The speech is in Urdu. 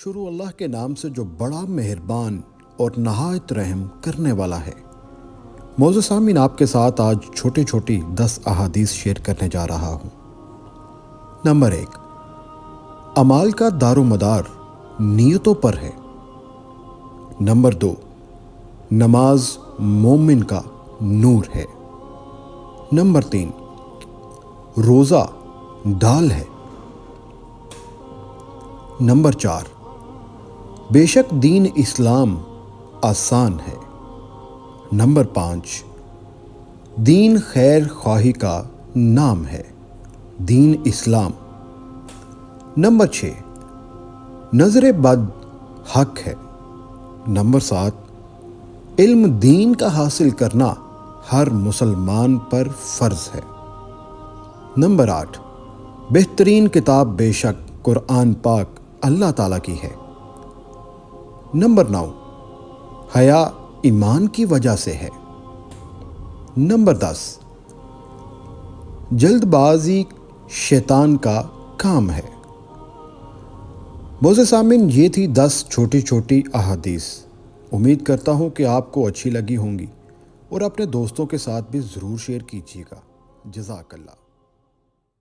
شروع اللہ کے نام سے جو بڑا مہربان اور نہایت رحم کرنے والا ہے۔ معزز سامعین، آپ کے ساتھ آج چھوٹی چھوٹی 10 احادیث شیئر کرنے جا رہا ہوں۔ نمبر 1، اعمال کا دار و مدار نیتوں پر ہے۔ نمبر 2، نماز مومن کا نور ہے۔ نمبر 3، روزہ ڈھال ہے۔ نمبر 4، بے شک دین اسلام آسان ہے۔ نمبر 5، دین خیر خواہی کا نام ہے، دین اسلام۔ نمبر 6، نظر بد حق ہے۔ نمبر 7، علم دین کا حاصل کرنا ہر مسلمان پر فرض ہے۔ نمبر 8، بہترین کتاب بے شک قرآن پاک اللہ تعالیٰ کی ہے۔ نمبر 9، حیا ایمان کی وجہ سے ہے۔ نمبر 10، جلد بازی شیطان کا کام ہے۔ معزز سامعین، یہ تھی 10 چھوٹی چھوٹی احادیث۔ امید کرتا ہوں کہ آپ کو اچھی لگی ہوں گی اور اپنے دوستوں کے ساتھ بھی ضرور شیئر کیجیے گا۔ جزاک اللہ۔